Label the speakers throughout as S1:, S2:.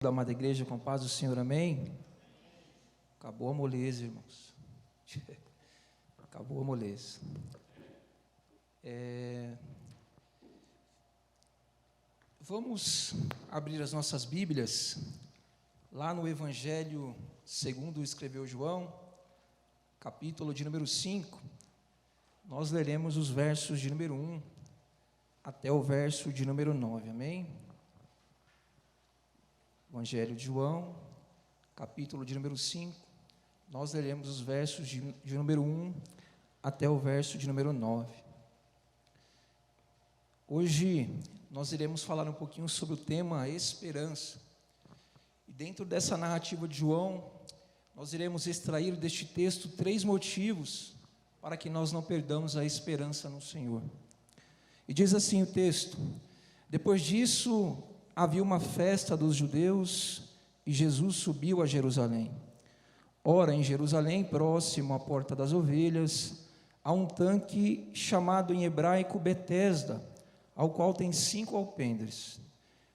S1: Da amada igreja, com a paz do Senhor, amém? Acabou a moleza, irmãos. Acabou a moleza. Vamos abrir as nossas Bíblias, lá no Evangelho segundo escreveu João, capítulo de número 5, nós leremos os versos de número 1 até o verso de número 9, amém? Evangelho de João, capítulo de número 5, nós leremos os versos de número 1 até o verso de número 9. Hoje nós iremos falar um pouquinho sobre o tema esperança. E dentro dessa narrativa de João, nós iremos extrair deste texto 3 motivos para que nós não perdamos a esperança no Senhor. E diz assim o texto: depois disso, havia uma festa dos judeus e Jesus subiu a Jerusalém. Ora, em Jerusalém, próximo à Porta das Ovelhas, há um tanque chamado em hebraico Betesda, ao qual tem 5 alpendres.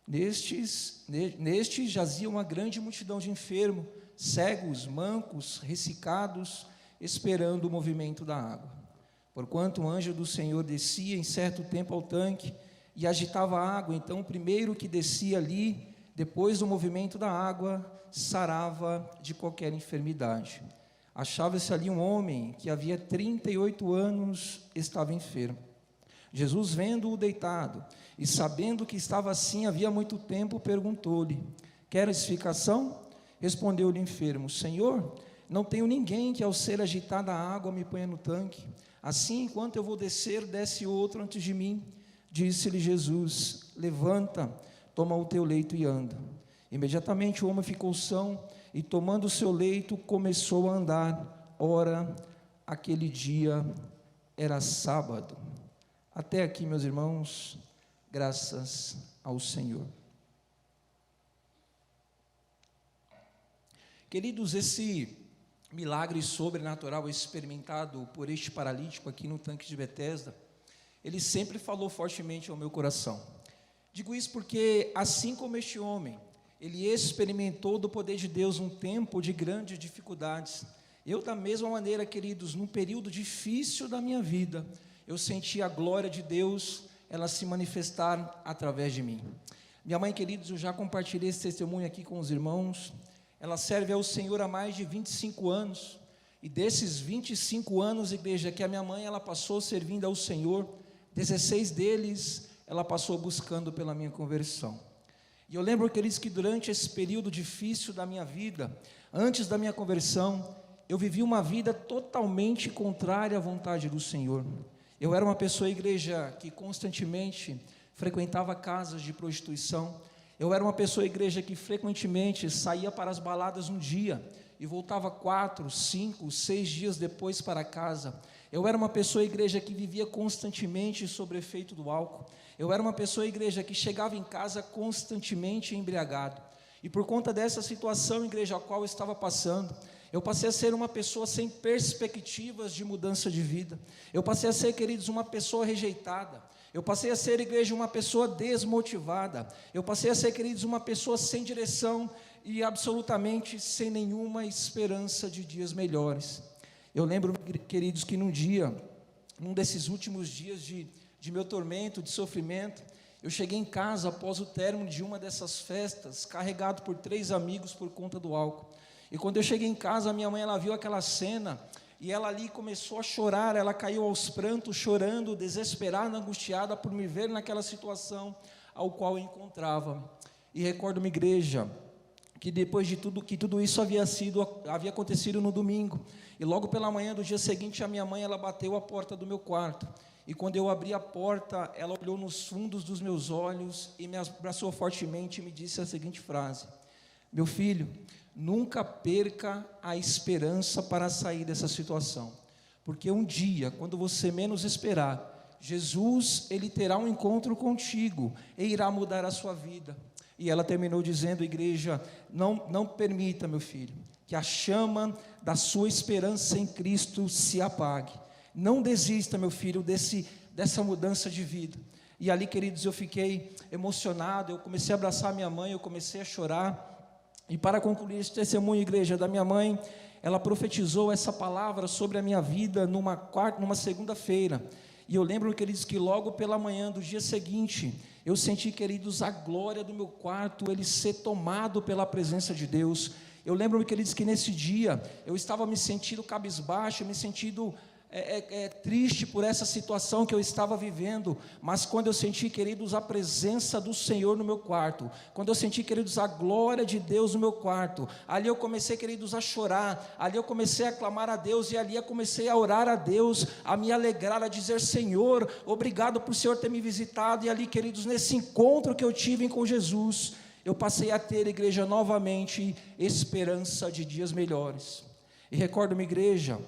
S1: Nestes jazia uma grande multidão de enfermos, cegos, mancos, ressecados, esperando o movimento da água. Porquanto o anjo do Senhor descia em certo tempo ao tanque e agitava a água, então o primeiro que descia ali, depois do movimento da água, sarava de qualquer enfermidade. Achava-se ali um homem que havia 38 anos estava enfermo. Jesus, vendo-o deitado e sabendo que estava assim havia muito tempo, perguntou-lhe: queres ficação? Respondeu-lhe o enfermo: Senhor, não tenho ninguém que ao ser agitada a água me ponha no tanque. Assim, enquanto eu vou descer, desce outro antes de mim. Disse-lhe Jesus: levanta, toma o teu leito e anda. Imediatamente o homem ficou são e, tomando o seu leito, começou a andar. Ora, aquele dia era sábado. Até aqui, meus irmãos, graças ao Senhor. Queridos, esse milagre sobrenatural experimentado por este paralítico aqui no tanque de Betesda, ele sempre falou fortemente ao meu coração. Digo isso porque, assim como este homem, ele experimentou do poder de Deus um tempo de grandes dificuldades. Eu, da mesma maneira, queridos, num período difícil da minha vida, eu senti a glória de Deus, ela se manifestar através de mim. Minha mãe, queridos, eu já compartilhei esse testemunho aqui com os irmãos. Ela serve ao Senhor há mais de 25 anos. E desses 25 anos, igreja, que a minha mãe ela passou servindo ao Senhor, 16 deles ela passou buscando pela minha conversão. E eu lembro, queridos, que durante esse período difícil da minha vida, antes da minha conversão, eu vivi uma vida totalmente contrária à vontade do Senhor. Eu era uma pessoa, igreja, que constantemente frequentava casas de prostituição. Eu era uma pessoa, igreja, que frequentemente saía para as baladas um dia e voltava 4, 5, 6 dias depois para casa. Eu era uma pessoa, igreja, que vivia constantemente sob o efeito do álcool. Eu era uma pessoa, igreja, que chegava em casa constantemente embriagado. E por conta dessa situação, igreja, a qual eu estava passando, eu passei a ser uma pessoa sem perspectivas de mudança de vida. Eu passei a ser, queridos, uma pessoa rejeitada. Eu passei a ser, igreja, uma pessoa desmotivada. Eu passei a ser, queridos, uma pessoa sem direção e absolutamente sem nenhuma esperança de dias melhores. Eu lembro, queridos, que num desses últimos dias de meu tormento, de sofrimento, eu cheguei em casa após o término de uma dessas festas, carregado por 3 amigos por conta do álcool. E quando eu cheguei em casa, a minha mãe ela viu aquela cena e ela ali começou a chorar, ela caiu aos prantos, chorando, desesperada, angustiada por me ver naquela situação ao qual eu encontrava. E recordo-me, igreja, que depois de tudo isso havia acontecido no domingo, e logo pela manhã do dia seguinte, a minha mãe ela bateu a porta do meu quarto, e quando eu abri a porta, ela olhou nos fundos dos meus olhos e me abraçou fortemente e me disse a seguinte frase: meu filho, nunca perca a esperança para sair dessa situação, porque um dia, quando você menos esperar, Jesus, ele terá um encontro contigo e irá mudar a sua vida. E ela terminou dizendo, igreja, não permita, meu filho, que a chama da sua esperança em Cristo se apague. Não desista, meu filho, dessa mudança de vida. E ali, queridos, eu fiquei emocionado, eu comecei a abraçar minha mãe, eu comecei a chorar. E para concluir esse testemunho, igreja, da minha mãe, ela profetizou essa palavra sobre a minha vida numa segunda-feira. E eu lembro, queridos, que logo pela manhã do dia seguinte, eu senti, queridos, a glória do meu quarto, ele ser tomado pela presença de Deus. Eu lembro, queridos, que nesse dia, eu estava me sentindo cabisbaixo, me sentindo triste por essa situação que eu estava vivendo, mas quando eu senti, queridos, a presença do Senhor no meu quarto, quando eu senti, queridos, a glória de Deus no meu quarto, ali eu comecei, queridos, a chorar, ali eu comecei a clamar a Deus, e ali eu comecei a orar a Deus, a me alegrar, a dizer: Senhor, obrigado por o Senhor ter me visitado. E ali, queridos, nesse encontro que eu tive com Jesus, eu passei a ter, igreja, novamente esperança de dias melhores. E recordo-me, igreja,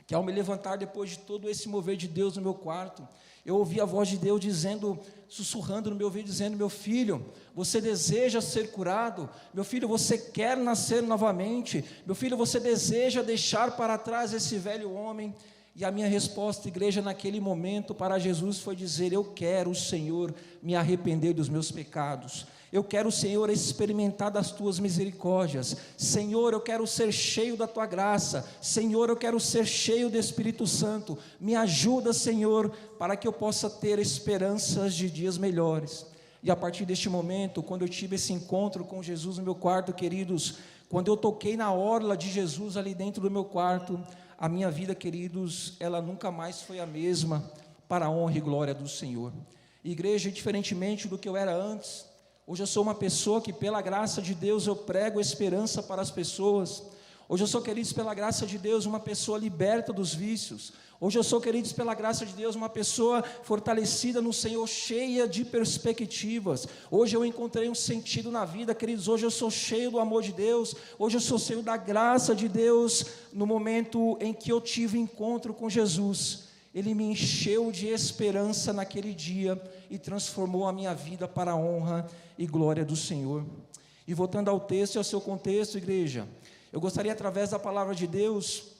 S1: que ao me levantar depois de todo esse mover de Deus no meu quarto, eu ouvi a voz de Deus dizendo, sussurrando no meu ouvido, dizendo: meu filho, você deseja ser curado? Meu filho, você quer nascer novamente? Meu filho, você deseja deixar para trás esse velho homem? E a minha resposta, igreja, naquele momento para Jesus foi dizer: eu quero, Senhor, me arrepender dos meus pecados. Eu quero, Senhor, experimentar das Tuas misericórdias. Senhor, eu quero ser cheio da Tua graça. Senhor, eu quero ser cheio do Espírito Santo. Me ajuda, Senhor, para que eu possa ter esperanças de dias melhores. E a partir deste momento, quando eu tive esse encontro com Jesus no meu quarto, queridos, quando eu toquei na orla de Jesus ali dentro do meu quarto, a minha vida, queridos, ela nunca mais foi a mesma, para a honra e glória do Senhor. Igreja, diferentemente do que eu era antes, hoje eu sou uma pessoa que, pela graça de Deus, eu prego esperança para as pessoas. Hoje eu sou, queridos, pela graça de Deus, uma pessoa liberta dos vícios. Hoje eu sou, queridos, pela graça de Deus, uma pessoa fortalecida no Senhor, cheia de perspectivas. Hoje eu encontrei um sentido na vida, queridos. Hoje eu sou cheio do amor de Deus. Hoje eu sou cheio da graça de Deus. No momento em que eu tive encontro com Jesus, Ele me encheu de esperança naquele dia e transformou a minha vida para a honra e glória do Senhor. E voltando ao texto e ao seu contexto, igreja, eu gostaria, através da palavra de Deus,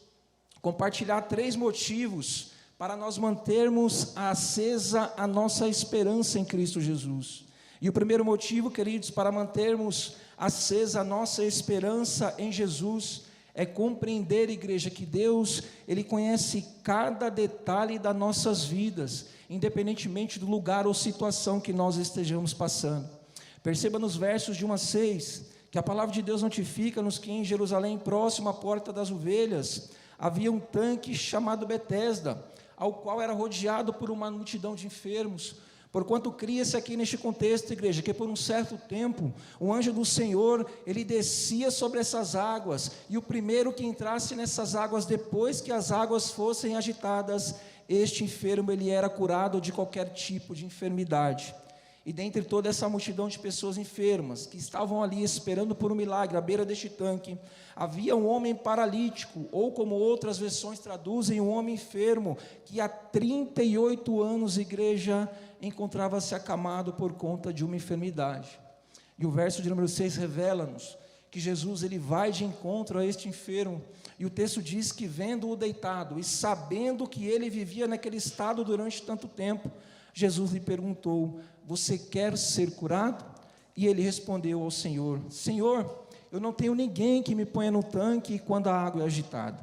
S1: compartilhar 3 motivos para nós mantermos acesa a nossa esperança em Cristo Jesus. E o primeiro motivo, queridos, para mantermos acesa a nossa esperança em Jesus, é compreender, igreja, que Deus, Ele conhece cada detalhe das nossas vidas, independentemente do lugar ou situação que nós estejamos passando. Perceba nos versos de 1 a 6, que a palavra de Deus notifica-nos que em Jerusalém, próximo à porta das ovelhas, havia um tanque chamado Betesda, ao qual era rodeado por uma multidão de enfermos. Porquanto cria-se aqui neste contexto, igreja, que por um certo tempo, o anjo do Senhor, ele descia sobre essas águas, e o primeiro que entrasse nessas águas, depois que as águas fossem agitadas, este enfermo, ele era curado de qualquer tipo de enfermidade. E dentre toda essa multidão de pessoas enfermas, que estavam ali esperando por um milagre, à beira deste tanque, havia um homem paralítico, ou como outras versões traduzem, um homem enfermo, que há 38 anos, igreja, encontrava-se acamado por conta de uma enfermidade. E o verso de número 6 revela-nos que Jesus, ele vai de encontro a este enfermo, e o texto diz que, vendo-o deitado, e sabendo que ele vivia naquele estado durante tanto tempo, Jesus lhe perguntou: você quer ser curado? E ele respondeu ao Senhor: Senhor, eu não tenho ninguém que me ponha no tanque quando a água é agitada,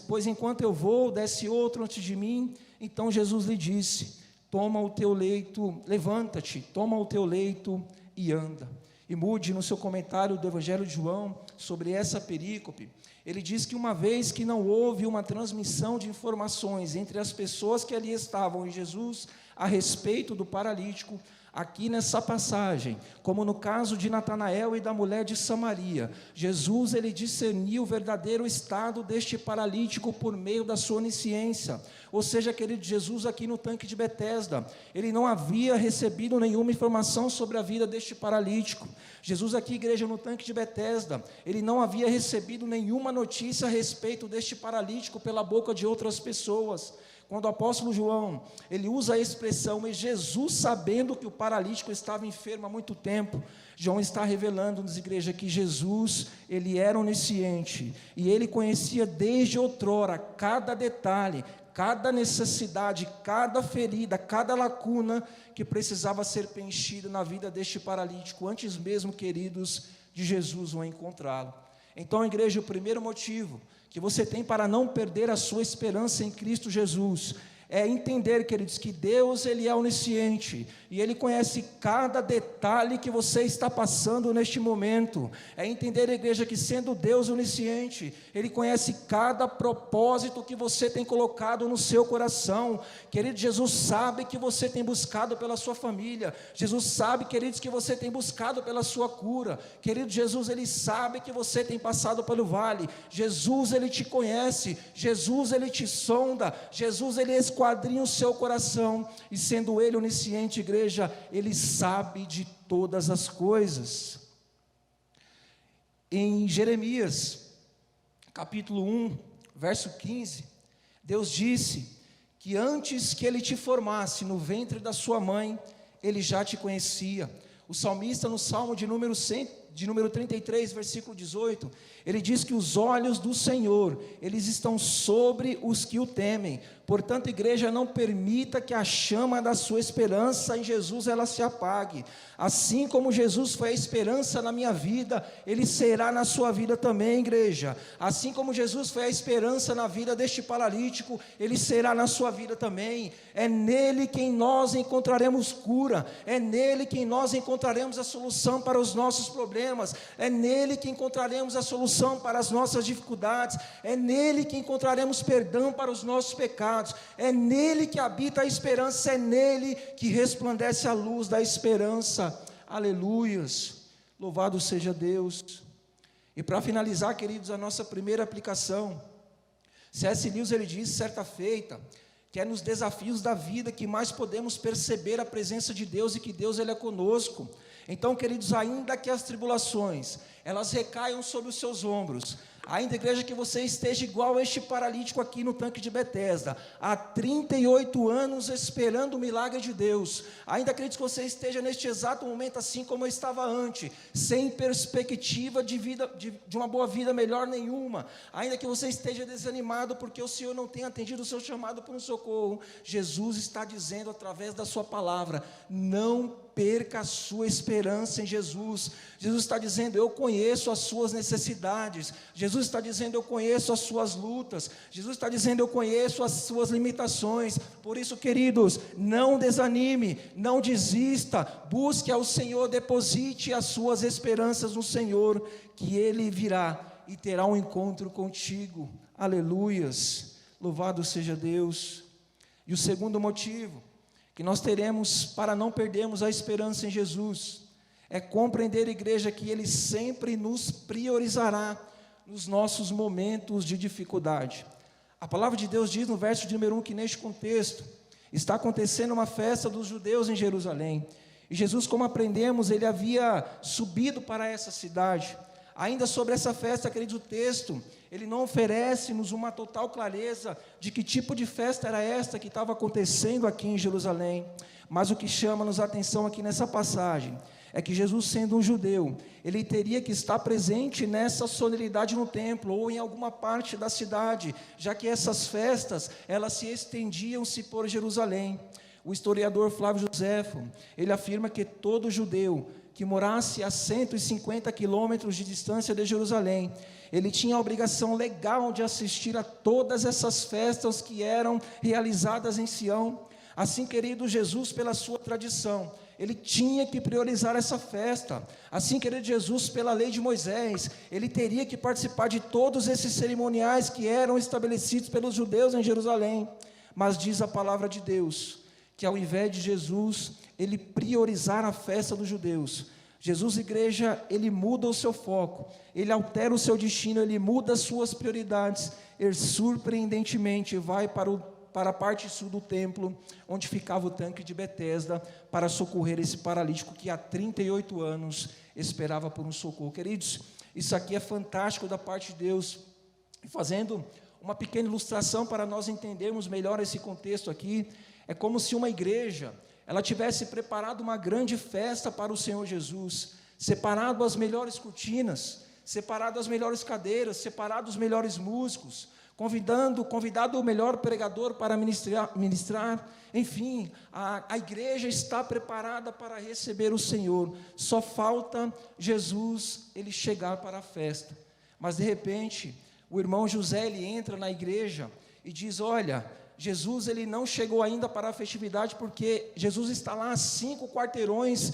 S1: pois enquanto eu vou, desce outro antes de mim. Então Jesus lhe disse: toma o teu leito, levanta-te, toma o teu leito e anda. E Moody, no seu comentário do Evangelho de João, sobre essa perícope, ele diz que uma vez que não houve uma transmissão de informações entre as pessoas que ali estavam e Jesus a respeito do paralítico, aqui nessa passagem, como no caso de Natanael e da mulher de Samaria, Jesus, ele discerniu o verdadeiro estado deste paralítico por meio da sua onisciência. Ou seja, querido, Jesus aqui no tanque de Betesda, ele não havia recebido nenhuma informação sobre a vida deste paralítico. Jesus aqui, igreja, no tanque de Betesda, ele não havia recebido nenhuma notícia a respeito deste paralítico pela boca de outras pessoas. Quando o apóstolo João, ele usa a expressão, e Jesus sabendo que o paralítico estava enfermo há muito tempo, João está revelando-nos, igreja, que Jesus, ele era onisciente, e ele conhecia desde outrora cada detalhe, cada necessidade, cada ferida, cada lacuna que precisava ser preenchida na vida deste paralítico, antes mesmo, queridos, de Jesus vão encontrá-lo. Então, igreja, o primeiro motivo que você tem para não perder a sua esperança em Cristo Jesus é entender, queridos, que Deus, Ele é onisciente, e Ele conhece cada detalhe que você está passando neste momento. É entender, igreja, que sendo Deus onisciente, Ele conhece cada propósito que você tem colocado no seu coração. Querido, Jesus sabe que você tem buscado pela sua família, Jesus sabe, queridos, que você tem buscado pela sua cura. Querido, Jesus, Ele sabe que você tem passado pelo vale. Jesus, Ele te conhece, Jesus, Ele te sonda, Jesus, Ele esquadrinha o seu coração, e sendo Ele onisciente, igreja, Ele sabe de todas as coisas. Em Jeremias, capítulo 1, verso 15, Deus disse que antes que Ele te formasse no ventre da sua mãe, Ele já te conhecia. O salmista, no Salmo de número 33, versículo 18, ele diz que os olhos do Senhor, eles estão sobre os que o temem. Portanto, igreja, não permita que a chama da sua esperança em Jesus, ela se apague. Assim como Jesus foi a esperança na minha vida, Ele será na sua vida também, igreja. Assim como Jesus foi a esperança na vida deste paralítico, Ele será na sua vida também. É nele quem nós encontraremos cura, é nele quem nós encontraremos a solução para os nossos problemas, é nele que encontraremos a solução para as nossas dificuldades, é nele que encontraremos perdão para os nossos pecados, é nele que habita a esperança, é nele que resplandece a luz da esperança. Aleluias, louvado seja Deus. E para finalizar, queridos, a nossa primeira aplicação, C.S. Lewis, ele diz certa feita, que é nos desafios da vida que mais podemos perceber a presença de Deus, e que Deus, Ele é conosco. Então, queridos, ainda que as tribulações, elas recaiam sobre os seus ombros, ainda, igreja, que você esteja igual a este paralítico aqui no tanque de Betesda, há 38 anos esperando o milagre de Deus, ainda, acredito que você esteja neste exato momento assim como eu estava antes, sem perspectiva de vida, de uma boa vida melhor nenhuma, ainda que você esteja desanimado porque o Senhor não tenha atendido o seu chamado por um socorro, Jesus está dizendo através da sua palavra: não perca a sua esperança em Jesus. Jesus está dizendo: eu conheço as suas necessidades. Jesus está dizendo: eu conheço as suas lutas. Jesus está dizendo: eu conheço as suas limitações. Por isso, queridos, não desanime, não desista, busque ao Senhor, deposite as suas esperanças no Senhor, que Ele virá e terá um encontro contigo. Aleluias, louvado seja Deus. E o segundo motivo que nós teremos para não perdermos a esperança em Jesus é compreender, igreja, que Ele sempre nos priorizará nos nossos momentos de dificuldade. A palavra de Deus diz no verso de número 1 que neste contexto está acontecendo uma festa dos judeus em Jerusalém, e Jesus, como aprendemos, Ele havia subido para essa cidade. Ainda sobre essa festa, querido, o texto, ele não oferece-nos uma total clareza de que tipo de festa era esta que estava acontecendo aqui em Jerusalém, mas o que chama-nos a atenção aqui nessa passagem é que Jesus, sendo um judeu, ele teria que estar presente nessa solenidade no templo ou em alguma parte da cidade, já que essas festas, elas se estendiam-se por Jerusalém. O historiador Flávio Joséfo, ele afirma que todo judeu que morasse a 150 quilômetros de distância de Jerusalém, ele tinha a obrigação legal de assistir a todas essas festas que eram realizadas em Sião. Assim, querido, Jesus, pela sua tradição, ele tinha que priorizar essa festa. Assim, querido, Jesus, pela lei de Moisés, ele teria que participar de todos esses cerimoniais que eram estabelecidos pelos judeus em Jerusalém. Mas diz a palavra de Deus que, ao invés de Jesus ele priorizar a festa dos judeus, Jesus, igreja, ele muda o seu foco, ele altera o seu destino, ele muda as suas prioridades, ele surpreendentemente vai para a parte sul do templo, onde ficava o tanque de Betesda, para socorrer esse paralítico que há 38 anos esperava por um socorro. Queridos, isso aqui é fantástico da parte de Deus. E fazendo uma pequena ilustração para nós entendermos melhor esse contexto aqui, é como se uma igreja, ela tivesse preparado uma grande festa para o Senhor Jesus, separado as melhores cortinas, separado as melhores cadeiras, separado os melhores músicos, convidado o melhor pregador para ministrar. Enfim, a igreja está preparada para receber o Senhor. Só falta Jesus, ele chegar para a festa. Mas de repente, o irmão José, ele entra na igreja e diz: olha, Jesus, ele não chegou ainda para a festividade, porque Jesus está lá a 5 quarteirões,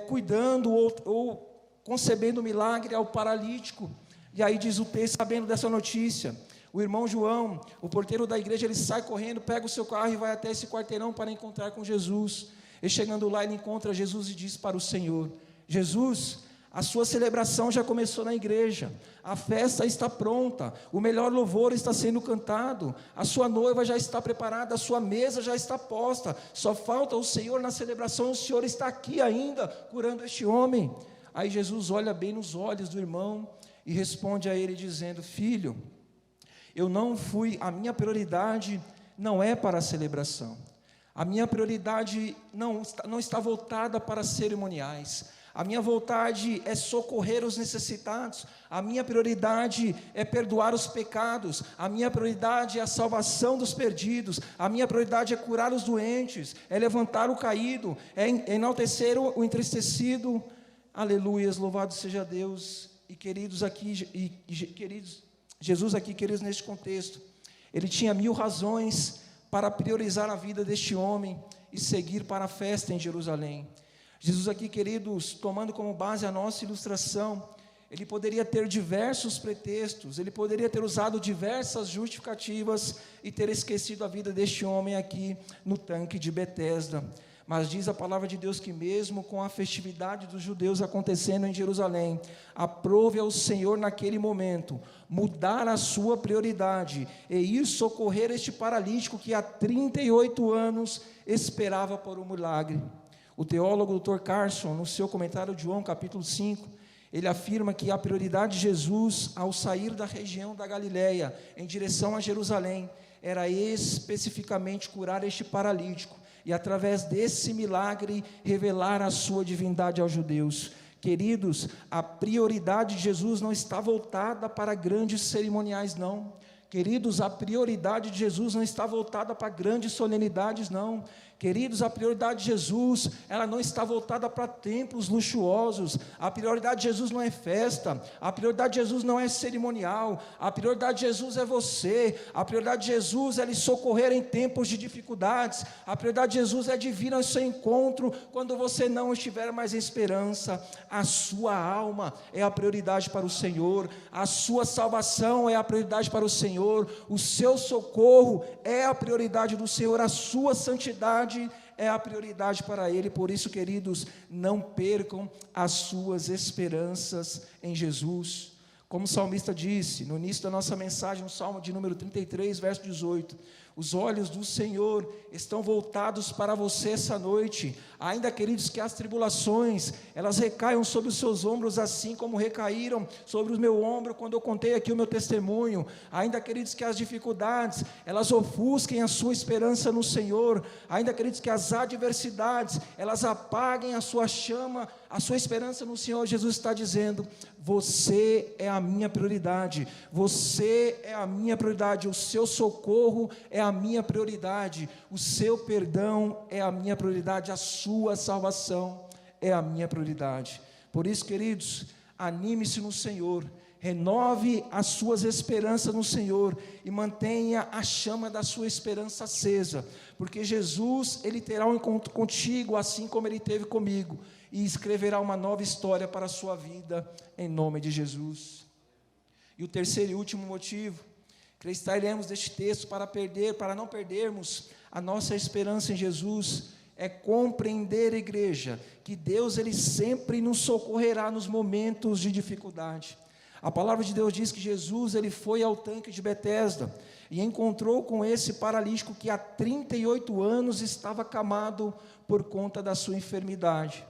S1: cuidando ou concebendo milagre ao paralítico. E aí diz o texto, sabendo dessa notícia, o irmão João, o porteiro da igreja, ele sai correndo, pega o seu carro e vai até esse quarteirão para encontrar com Jesus. E chegando lá, ele encontra Jesus e diz para o Senhor: Jesus, a sua celebração já começou na igreja, a festa está pronta, o melhor louvor está sendo cantado, a sua noiva já está preparada, a sua mesa já está posta, só falta o Senhor na celebração, o Senhor está aqui ainda, curando este homem. Aí Jesus olha bem nos olhos do irmão e responde a ele dizendo: filho, a minha prioridade não é para a celebração, a minha prioridade não está voltada para cerimoniais, a minha vontade é socorrer os necessitados, a minha prioridade é perdoar os pecados, a minha prioridade é a salvação dos perdidos, a minha prioridade é curar os doentes, é levantar o caído, é enaltecer o entristecido. Aleluias, louvado seja Deus. E queridos aqui, Jesus aqui, queridos, neste contexto, ele tinha 1000 razões para priorizar a vida deste homem e seguir para a festa em Jerusalém. Jesus aqui, queridos, tomando como base a nossa ilustração, ele poderia ter diversos pretextos, ele poderia ter usado diversas justificativas e ter esquecido a vida deste homem aqui no tanque de Betesda. Mas diz a palavra de Deus que mesmo com a festividade dos judeus acontecendo em Jerusalém, aprove ao Senhor naquele momento mudar a sua prioridade e ir socorrer este paralítico que há 38 anos esperava por um milagre. O teólogo Dr. Carson, no seu comentário de João capítulo 5, ele afirma que a prioridade de Jesus ao sair da região da Galileia em direção a Jerusalém era especificamente curar este paralítico e através desse milagre revelar a sua divindade aos judeus. Queridos, a prioridade de Jesus não está voltada para grandes cerimoniais, não. Queridos, a prioridade de Jesus não está voltada para grandes solenidades, não. Queridos, a prioridade de Jesus, ela não está voltada para templos luxuosos. A prioridade de Jesus não é festa. A prioridade de Jesus não é cerimonial. A prioridade de Jesus é você. A prioridade de Jesus é lhe socorrer em tempos de dificuldades. A prioridade de Jesus é de vir ao seu encontro quando você não estiver mais em esperança. A sua alma é a prioridade para o Senhor. A sua salvação é a prioridade para o Senhor. O seu socorro é a prioridade do Senhor. A sua santidade é a prioridade para Ele. Por isso, queridos, não percam as suas esperanças em Jesus. Como o salmista disse no início da nossa mensagem, no Salmo de número 33, verso 18: os olhos do Senhor estão voltados para você essa noite, ainda, queridos, que as tribulações, elas recaiam sobre os seus ombros, assim como recaíram sobre o meu ombro, quando eu contei aqui o meu testemunho, ainda, queridos, que as dificuldades, elas ofusquem a sua esperança no Senhor, ainda, queridos, que as adversidades, elas apaguem a sua chama, a sua esperança no Senhor. Jesus está dizendo: você é a minha prioridade, você é a minha prioridade, o seu socorro é a minha prioridade, o seu perdão é a minha prioridade, a sua salvação é a minha prioridade. Por isso, queridos, anime-se no Senhor, renove as suas esperanças no Senhor e mantenha a chama da sua esperança acesa, porque Jesus, Ele terá um encontro contigo, assim como Ele teve comigo, e escreverá uma nova história para a sua vida, em nome de Jesus. E o terceiro e último motivo que extrairemos deste texto para não perdermos a nossa esperança em Jesus, é compreender, igreja, que Deus, Ele sempre nos socorrerá nos momentos de dificuldade. A palavra de Deus diz que Jesus, Ele foi ao tanque de Betesda e encontrou com esse paralítico que há 38 anos estava acamado por conta da sua enfermidade.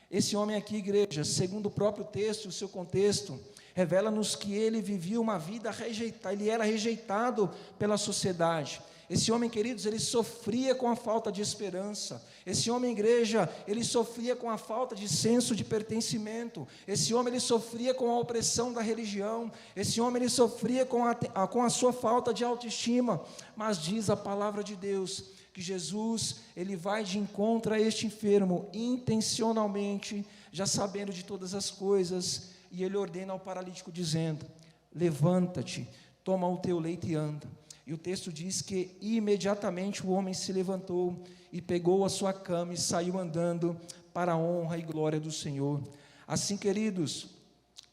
S1: Esse homem aqui, igreja, segundo o próprio texto, o seu contexto, revela-nos que ele vivia uma vida rejeitada, ele era rejeitado pela sociedade, Esse homem, queridos, ele sofria com a falta de esperança. Esse homem, igreja, ele sofria com a falta de senso de pertencimento. Esse homem, ele sofria com a opressão da religião. Esse homem, ele sofria com a sua falta de autoestima. Mas diz a palavra de Deus que Jesus, ele vai de encontro a este enfermo intencionalmente, já sabendo de todas as coisas, e ele ordena ao paralítico dizendo: levanta-te, toma o teu leito e anda. E o texto diz que imediatamente o homem se levantou e pegou a sua cama e saiu andando para a honra e glória do Senhor. Assim, queridos,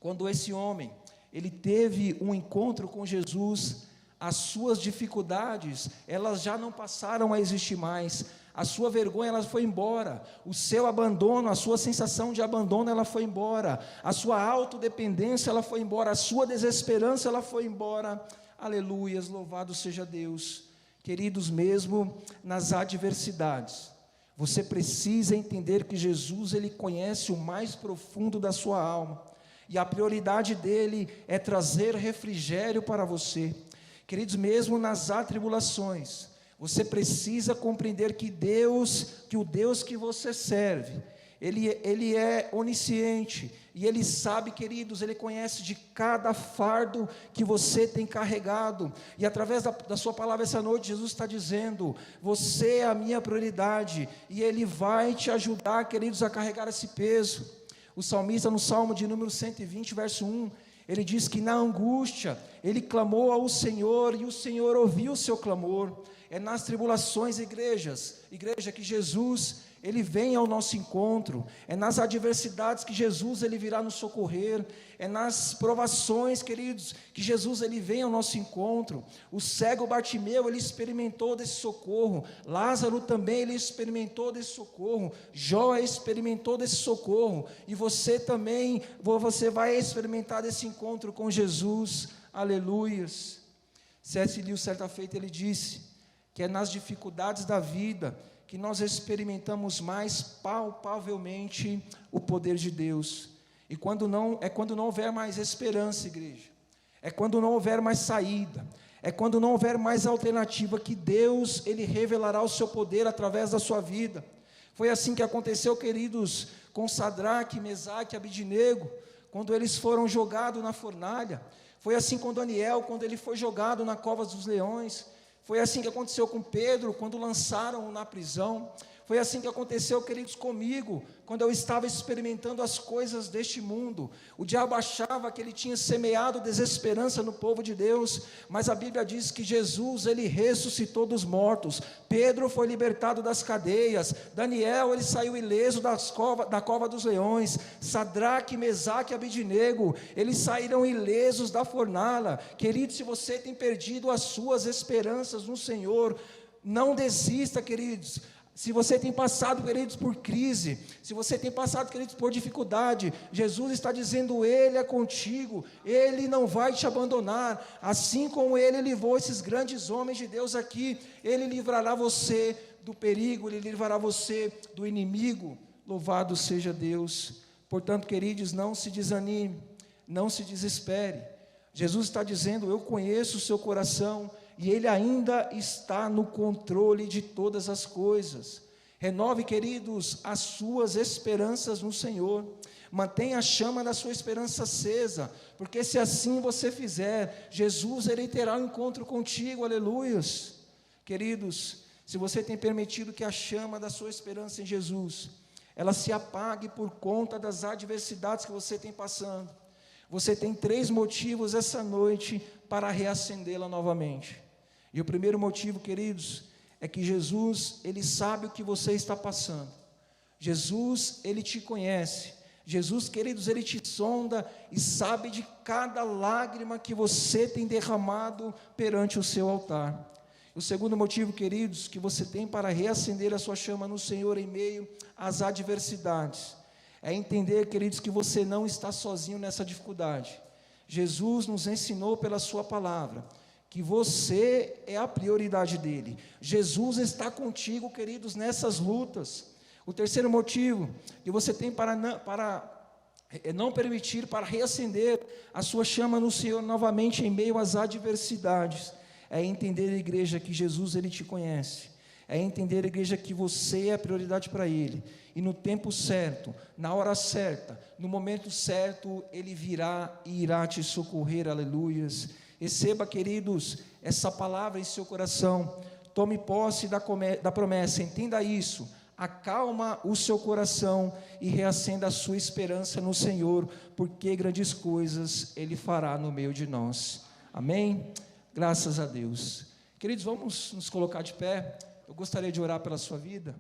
S1: quando esse homem, ele teve um encontro com Jesus, as suas dificuldades, elas já não passaram a existir mais. A sua vergonha, ela foi embora. O seu abandono, a sua sensação de abandono, ela foi embora. A sua autodependência, ela foi embora. A sua desesperança, ela foi embora. Aleluias, louvado seja Deus. Queridos, mesmo nas adversidades, você precisa entender que Jesus, ele conhece o mais profundo da sua alma. E a prioridade dele é trazer refrigério para você. Queridos, mesmo nas atribulações, você precisa compreender que o Deus que você serve, Ele é onisciente, e Ele sabe, queridos, Ele conhece de cada fardo que você tem carregado, e através da sua palavra essa noite, Jesus está dizendo: você é a minha prioridade, e Ele vai te ajudar, queridos, a carregar esse peso. O salmista, no Salmo de número 120, verso 1, ele diz que na angústia, ele clamou ao Senhor, e o Senhor ouviu o seu clamor. É nas tribulações, igreja, que Jesus, ele vem ao nosso encontro. É nas adversidades que Jesus, ele virá nos socorrer. É nas provações, queridos, que Jesus, ele vem ao nosso encontro. O cego Bartimeu, ele experimentou desse socorro. Lázaro também, ele experimentou desse socorro. Jó experimentou desse socorro. E você também, você vai experimentar desse encontro com Jesus. Aleluias. C.S. Lewis, certa feita, ele disse que é nas dificuldades da vida que nós experimentamos mais palpavelmente o poder de Deus. E quando não houver mais esperança, igreja, é quando não houver mais saída, é quando não houver mais alternativa, que Deus, ele revelará o seu poder através da sua vida. Foi assim que aconteceu, queridos, com Sadraque, Mesaque e Abidnego, quando eles foram jogados na fornalha. Foi assim com Daniel, quando ele foi jogado na cova dos leões. Foi assim que aconteceu com Pedro, quando lançaram-o na prisão. Foi assim que aconteceu, queridos, comigo, quando eu estava experimentando as coisas deste mundo. O diabo achava que ele tinha semeado desesperança no povo de Deus, mas a Bíblia diz que Jesus, ele ressuscitou dos mortos. Pedro foi libertado das cadeias. Daniel, ele saiu ileso da cova dos leões. Sadraque, Mesaque e Abidnego, eles saíram ilesos da fornalha. Queridos, se você tem perdido as suas esperanças no Senhor, não desista, queridos. Se você tem passado, queridos, por crise, se você tem passado, queridos, por dificuldade, Jesus está dizendo: Ele é contigo, Ele não vai te abandonar. Assim como Ele livrou esses grandes homens de Deus aqui, Ele livrará você do perigo, Ele livrará você do inimigo. Louvado seja Deus. Portanto, queridos, não se desanime, não se desespere. Jesus está dizendo: eu conheço o seu coração, e Ele ainda está no controle de todas as coisas. Renove, queridos, as suas esperanças no Senhor. Mantenha a chama da sua esperança acesa, porque se assim você fizer, Jesus, Ele terá um encontro contigo. Aleluias. Queridos, se você tem permitido que a chama da sua esperança em Jesus, ela se apague por conta das adversidades que você tem passando, você tem 3 motivos essa noite para reacendê-la novamente. E o primeiro motivo, queridos, é que Jesus, Ele sabe o que você está passando. Jesus, Ele te conhece. Jesus, queridos, Ele te sonda e sabe de cada lágrima que você tem derramado perante o seu altar. O segundo motivo, queridos, que você tem para reacender a sua chama no Senhor em meio às adversidades, é entender, queridos, que você não está sozinho nessa dificuldade. Jesus nos ensinou pela sua palavra que você é a prioridade dele. Jesus está contigo, queridos, nessas lutas. O terceiro motivo que você tem para não permitir, para reacender a sua chama no Senhor novamente em meio às adversidades, é entender, igreja, que Jesus, Ele te conhece, é entender, igreja, que você é a prioridade para Ele, e no tempo certo, na hora certa, no momento certo, Ele virá e irá te socorrer, aleluias. Receba, queridos, essa palavra em seu coração, tome posse da promessa, entenda isso, acalma o seu coração e reacenda a sua esperança no Senhor, porque grandes coisas Ele fará no meio de nós, amém? Graças a Deus. Queridos, vamos nos colocar de pé. Eu gostaria de orar pela sua vida.